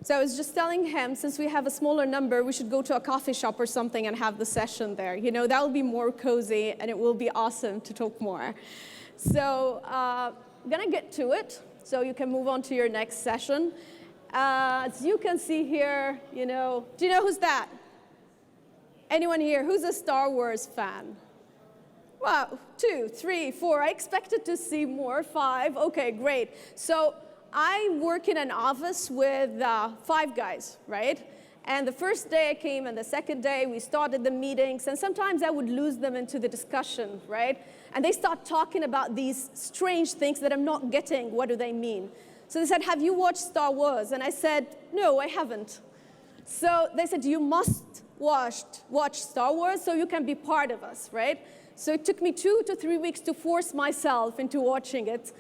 So I was just telling him, since we have a smaller number, we should go to a coffee shop or something and have the session there. You know, that will be more cozy, and it will be awesome to talk more. So I'm going to get to it, so you can move on to your next session. As you can see here, you know, do you know who's that? Anyone here? Who's a Star Wars fan? Wow, 2, 3, 4. I expected to see more. 5. Okay, great. So I work in an office with 5 guys, right? And the first day I came and the second day we started the meetings, and sometimes I would lose them into the discussion, right? And they start talking about these strange things that I'm not getting. What do they mean? So they said, have you watched Star Wars? And I said, no, I haven't. So they said, you must watch Star Wars so you can be part of us, right? So it took me 2 to 3 weeks to force myself into watching it.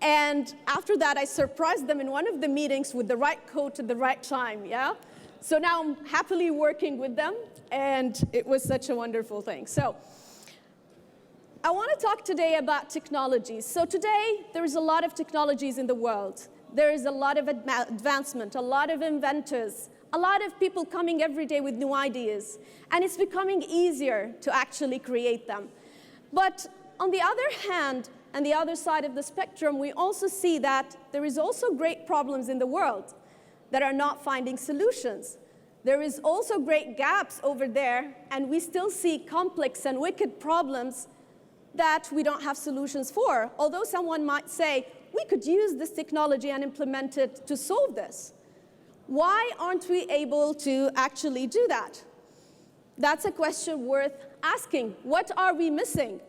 And after that, I surprised them in one of the meetings with the right coat at the right time, yeah? So now I'm happily working with them, and it was such a wonderful thing. So I want to talk today about technologies. So today, there is a lot of technologies in the world. There is a lot of advancement, a lot of inventors, a lot of people coming every day with new ideas. And it's becoming easier to actually create them. But on the other hand, and the other side of the spectrum, we also see that there is also great problems in the world that are not finding solutions. There is also great gaps over there, and we still see complex and wicked problems that we don't have solutions for. Although someone might say, we could use this technology and implement it to solve this. Why aren't we able to actually do that? That's a question worth asking. What are we missing?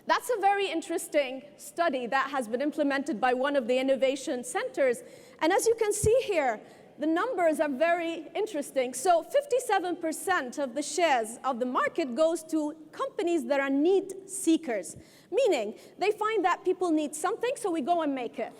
That's a very interesting study that has been implemented by one of the innovation centers. And as you can see here, the numbers are very interesting. So 57% of the shares of the market goes to companies that are need seekers, meaning they find that people need something, so we go and make it,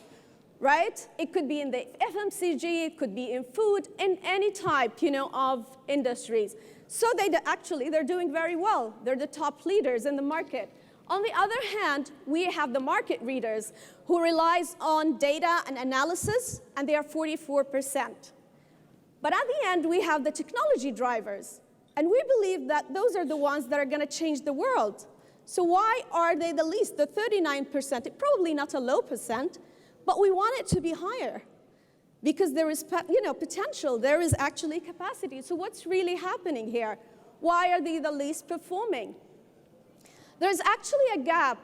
right? It could be in the FMCG, it could be in food, in any type, you know, of industries. So they're doing very well. They're the top leaders in the market. On the other hand, we have the market readers who relies on data and analysis, and they are 44%. But at the end, we have the technology drivers, and we believe that those are the ones that are going to change the world. So why are they the least, the 39%? It's probably not a low percent, but we want it to be higher because there is, you know, potential. There is actually capacity. So what's really happening here? Why are they the least performing? There's actually a gap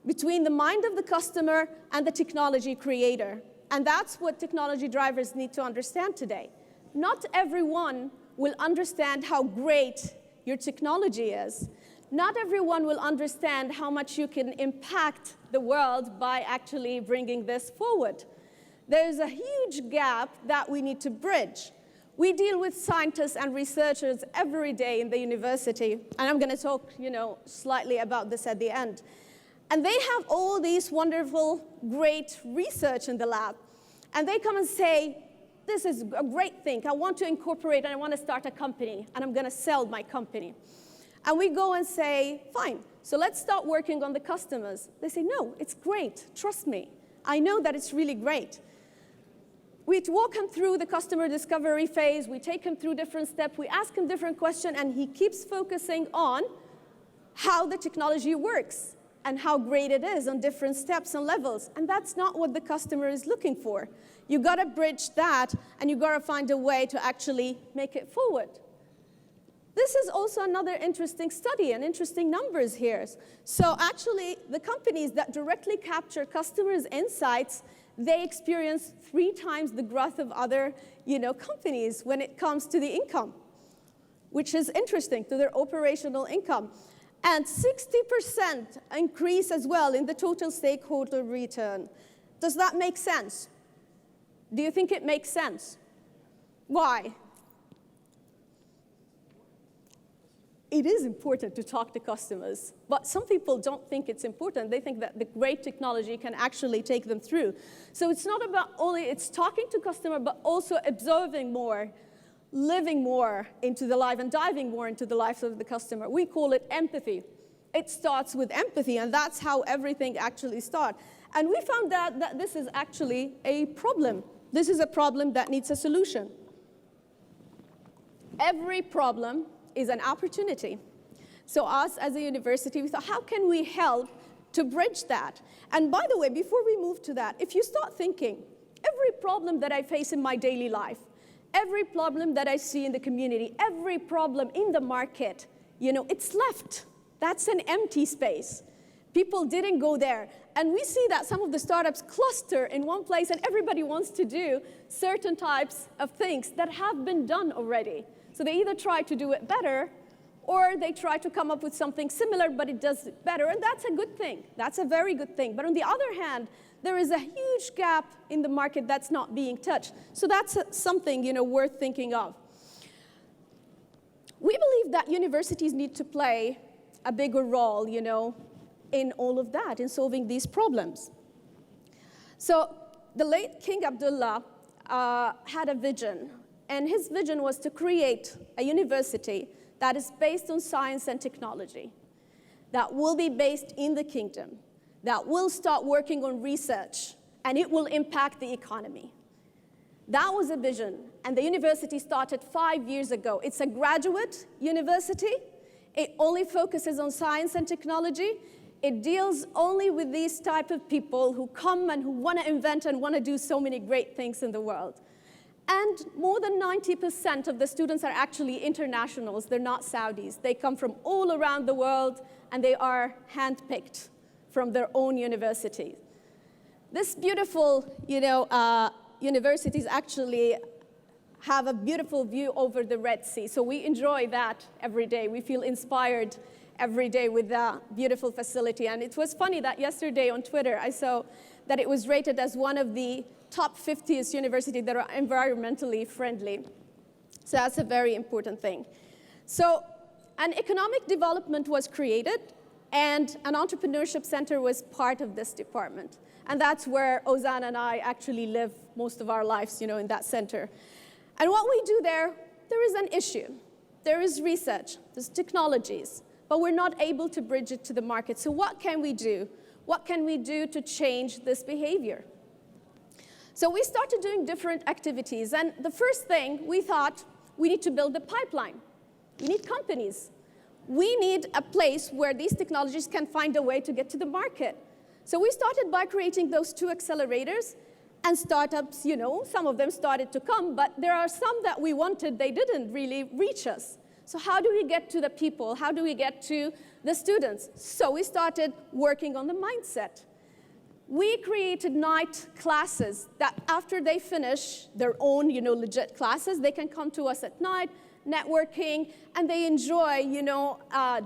between the mind of the customer and the technology creator. And that's what technology drivers need to understand today. Not everyone will understand how great your technology is. Not everyone will understand how much you can impact the world by actually bringing this forward. There's a huge gap that we need to bridge. We deal with scientists and researchers every day in the university, and I'm going to talk, you know, slightly about this at the end. And they have all these wonderful, great research in the lab, and they come and say, this is a great thing. I want to incorporate, and I want to start a company, and I'm going to sell my company. And we go and say, fine, so let's start working on the customers. They say, no, it's great. Trust me. I know that it's really great. We walk him through the customer discovery phase. We take him through different steps. We ask him different questions, and he keeps focusing on how the technology works and how great it is on different steps and levels. And that's not what the customer is looking for. You got to bridge that, and you got to find a way to actually make it forward. This is also another interesting study and interesting numbers here. So actually, the companies that directly capture customers' insights, they experience 3 times the growth of other, you know, companies when it comes to the income, which is interesting, to their operational income. And 60% increase as well in the total stakeholder return. Does that make sense? Do you think it makes sense? Why? It is important to talk to customers, but some people don't think it's important. They think that the great technology can actually take them through. So it's not about only it's talking to customer, but also observing more, living more into the life, and diving more into the life of the customer. We call it empathy. It starts with empathy, and that's how everything actually starts. And we found out that this is actually a problem This is a problem that needs a solution. Every problem is an opportunity. So us as a university, we thought, how can we help to bridge that? And by the way, before we move to that, if you start thinking, every problem that I face in my daily life, every problem that I see in the community, every problem in the market, it's left. That's an empty space. People didn't go there. And we see that some of the startups cluster in one place, and everybody wants to do certain types of things that have been done already. So they either try to do it better, or they try to come up with something similar, but it does it better, and that's a good thing. That's a very good thing. But on the other hand, there is a huge gap in the market that's not being touched. So that's something worth thinking of. We believe that universities need to play a bigger role, in all of that, in solving these problems. So the late King Abdullah had a vision, and his vision was to create a university that is based on science and technology, that will be based in the kingdom, that will start working on research, and it will impact the economy. That was a vision, and the university started 5 years ago. It's a graduate university. It only focuses on science and technology. It deals only with these type of people who come and who want to invent and want to do so many great things in the world. And more than 90% of the students are actually internationals. They're not Saudis. They come from all around the world, and they are handpicked from their own universities. This beautiful, universities actually have a beautiful view over the Red Sea. So we enjoy that every day. We feel inspired every day with that beautiful facility. And it was funny that yesterday on Twitter, I saw that it was rated as one of the top 50th universities that are environmentally friendly. So that's a very important thing. So an economic development was created, and an entrepreneurship center was part of this department. And that's where Ozan and I actually live most of our lives, in that center. And what we do there is an issue. There is research, there's technologies, but we're not able to bridge it to the market. So what can we do? What can we do to change this behavior? So we started doing different activities, and the first thing we thought, we need to build a pipeline. We need companies. We need a place where these technologies can find a way to get to the market. So we started by creating those 2 accelerators, and startups, some of them started to come, but there are some that we wanted, they didn't really reach us. So how do we get to the people? How do we get to the students? So we started working on the mindset. We created night classes that after they finish their own, legit classes, they can come to us at night, networking, and they enjoy,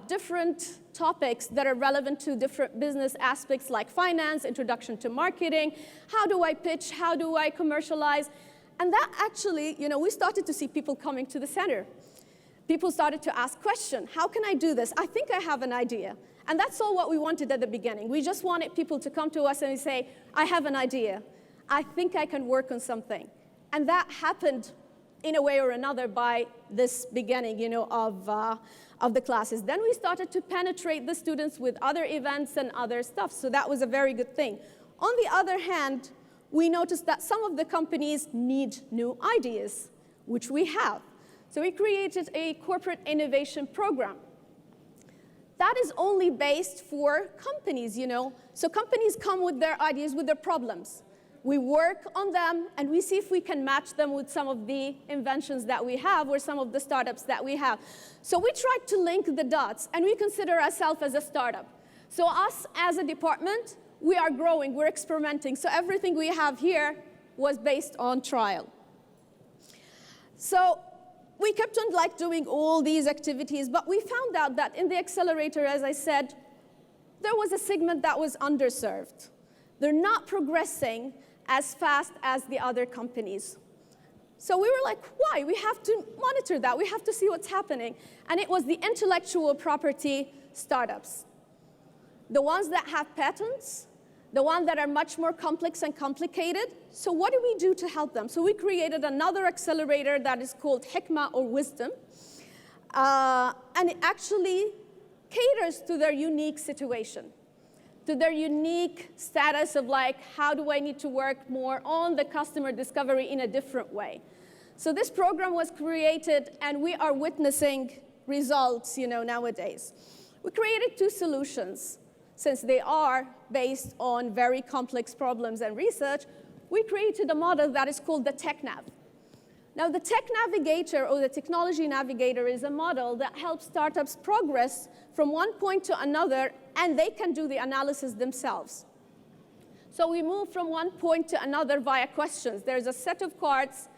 different topics that are relevant to different business aspects like finance, introduction to marketing, how do I pitch, how do I commercialize? And that actually, we started to see people coming to the center. People started to ask questions. How can I do this? I think I have an idea. And that's all what we wanted at the beginning. We just wanted people to come to us and say, I have an idea. I think I can work on something. And that happened in a way or another by this beginning, of the classes. Then we started to penetrate the students with other events and other stuff. So that was a very good thing. On the other hand, we noticed that some of the companies need new ideas, which we have. So we created a corporate innovation program. That is only based for companies, So companies come with their ideas, with their problems. We work on them, and we see if we can match them with some of the inventions that we have or some of the startups that we have. So we try to link the dots, and we consider ourselves as a startup. So us as a department, we are growing, we're experimenting. So everything we have here was based on trial. So we kept on doing all these activities, but we found out that in the accelerator, as I said, there was a segment that was underserved. They're not progressing as fast as the other companies. So we were like, why? We have to monitor that. We have to see what's happening. And it was the intellectual property startups. The ones that have patents, the ones that are much more complex and complicated. So what do we do to help them? So we created another accelerator that is called Hikmah, or Wisdom. And it actually caters to their unique situation. to their unique status of like, how do I need to work more on the customer discovery in a different way? So this program was created, and we are witnessing results, nowadays. We created 2 solutions. Since they are based on very complex problems and research, we created a model that is called the TechNav. Now, the Tech Navigator, or the Technology Navigator, is a model that helps startups progress from one point to another, and they can do the analysis themselves. So we move from one point to another via questions. There's a set of cards,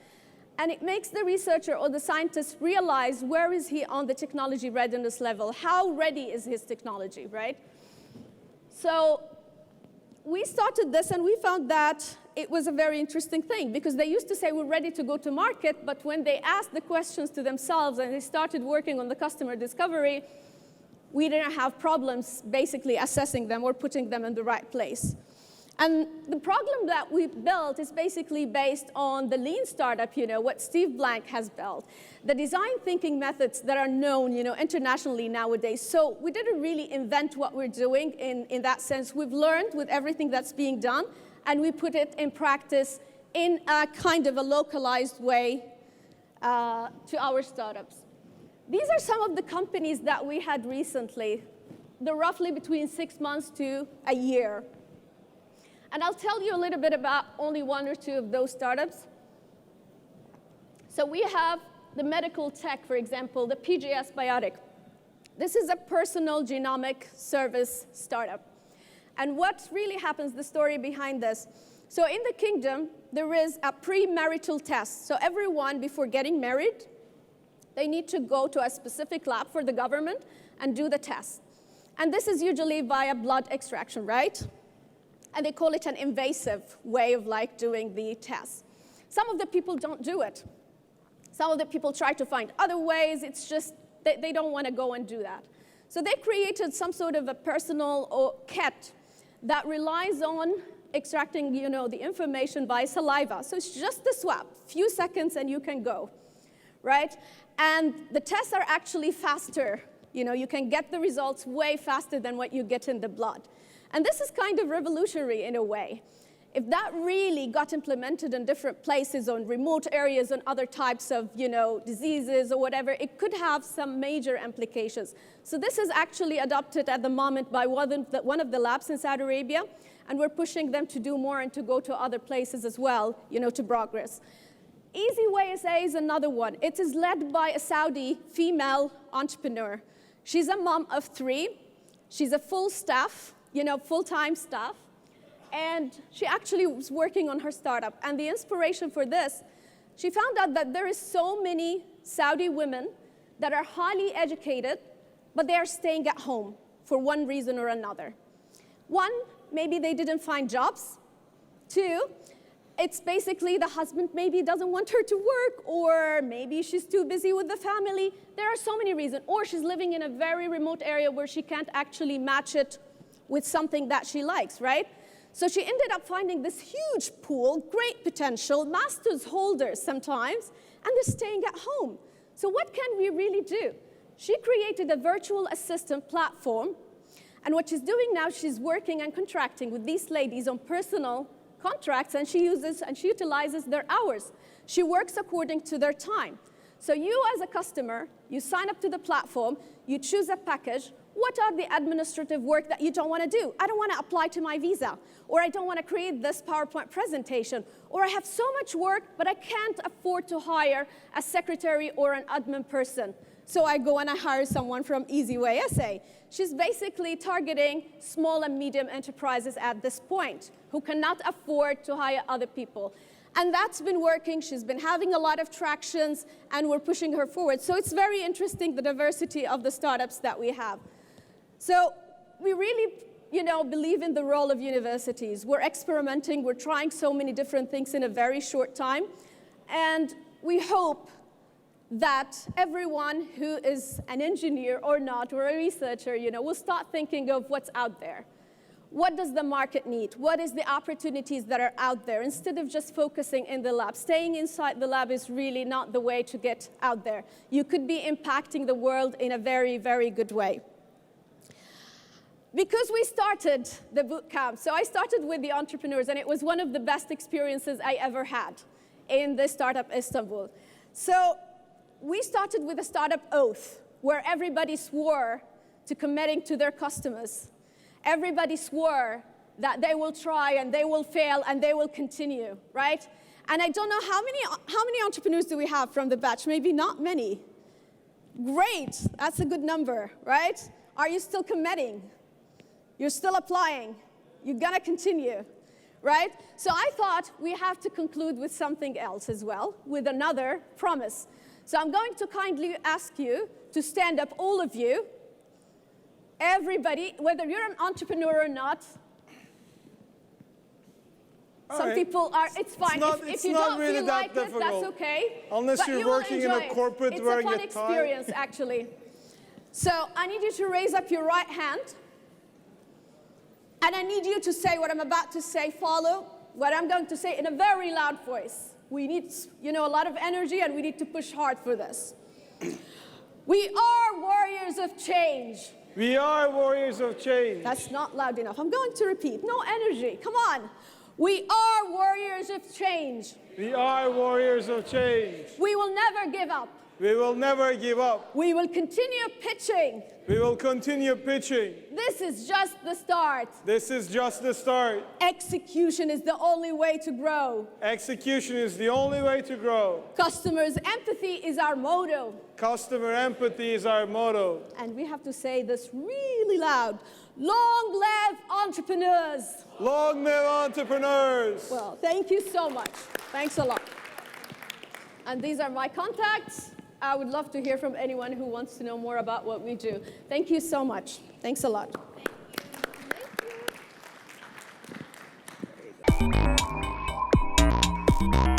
and it makes the researcher or the scientist realize where is he on the technology readiness level, how ready is his technology, right? So we started this, and we found that it was a very interesting thing, because they used to say we're ready to go to market, but when they asked the questions to themselves and they started working on the customer discovery, we didn't have problems basically assessing them or putting them in the right place. And the problem that we built is basically based on the lean startup, what Steve Blank has built, the design thinking methods that are known, internationally nowadays. So we didn't really invent what we're doing in that sense. We've learned with everything that's being done, and we put it in practice in a kind of a localized way to our startups. These are some of the companies that we had recently. They're roughly between 6 months to a year. And I'll tell you a little bit about only 1 or 2 of those startups. So we have the medical tech, for example, the PGS Biotic. This is a personal genomic service startup. And what really happens, the story behind this. So in the kingdom, there is a premarital test. So everyone, before getting married, they need to go to a specific lab for the government and do the test. And this is usually via blood extraction, right? And they call it an invasive way of doing the test. Some of the people don't do it. Some of the people try to find other ways. It's just they don't want to go and do that. So they created some sort of a personal kit that relies on extracting, the information by saliva. So it's just a swab, few seconds, and you can go, right? And the tests are actually faster. You can get the results way faster than what you get in the blood. And this is kind of revolutionary in a way. If that really got implemented in different places, on remote areas, on other types of diseases or whatever, it could have some major implications. So this is actually adopted at the moment by one of the labs in Saudi Arabia, and we're pushing them to do more and to go to other places as well, to progress. EasyWay SA is another one. It is led by a Saudi female entrepreneur. She's a mom of 3. She's a full staff, full-time staff. And she actually was working on her startup. And the inspiration for this, she found out that there is so many Saudi women that are highly educated, but they are staying at home for one reason or another. 1, maybe they didn't find jobs. 2, it's basically the husband maybe doesn't want her to work, or maybe she's too busy with the family. There are so many reasons. Or she's living in a very remote area where she can't actually match it with something that she likes, right? So she ended up finding this huge pool, great potential, master's holders sometimes, and they're staying at home. So what can we really do? She created a virtual assistant platform, and what she's doing now, she's working and contracting with these ladies on personal contracts, and she utilizes their hours. She works according to their time. So you as a customer, you sign up to the platform, you choose a package. What are the administrative work that you don't want to do? I don't want to apply to my visa, or I don't want to create this PowerPoint presentation, or I have so much work, but I can't afford to hire a secretary or an admin person. So I go and I hire someone from EasyWay SA. She's basically targeting small and medium enterprises at this point who cannot afford to hire other people. And that's been working. She's been having a lot of tractions, and we're pushing her forward. So it's very interesting, the diversity of the startups that we have. So we really, believe in the role of universities. We're experimenting. We're trying so many different things in a very short time. And we hope that everyone who is an engineer or not, or a researcher, will start thinking of what's out there. What does the market need? What is the opportunities that are out there? Instead of just focusing in the lab. Staying inside the lab is really not the way to get out there. You could be impacting the world in a very, very good way. because we started the boot camp, so I started with the entrepreneurs, and it was one of the best experiences I ever had in the startup Istanbul. So we started with a startup oath, where everybody swore to committing to their customers. Everybody swore that they will try and they will fail and they will continue, right? And I don't know how many entrepreneurs do we have from the batch? Maybe not many. Great, that's a good number, right? Are you still committing? You're still applying. You're gonna continue, right? So I thought we have to conclude with something else as well, with another promise. So I'm going to kindly ask you to stand up, all of you, everybody, whether you're an entrepreneur or not. Some people are, it's fine. If you don't feel like it, that's okay. Unless you're working in a corporate where you get tired. It's a fun experience, actually. So I need you to raise up your right hand. And I need you to say what I'm about to say, follow what I'm going to say in a very loud voice. We need, a lot of energy, and we need to push hard for this. We are warriors of change. We are warriors of change. That's not loud enough. I'm going to repeat. No energy. Come on. We are warriors of change. We are warriors of change. We will never give up. We will never give up. We will continue pitching. We will continue pitching. This is just the start. This is just the start. Execution is the only way to grow. Execution is the only way to grow. Customers' empathy is our motto. Customer empathy is our motto. And we have to say this really loud. Long live entrepreneurs. Long live entrepreneurs. Well, thank you so much. Thanks a lot. And these are my contacts. I would love to hear from anyone who wants to know more about what we do. Thank you so much. Thanks a lot. Thank you.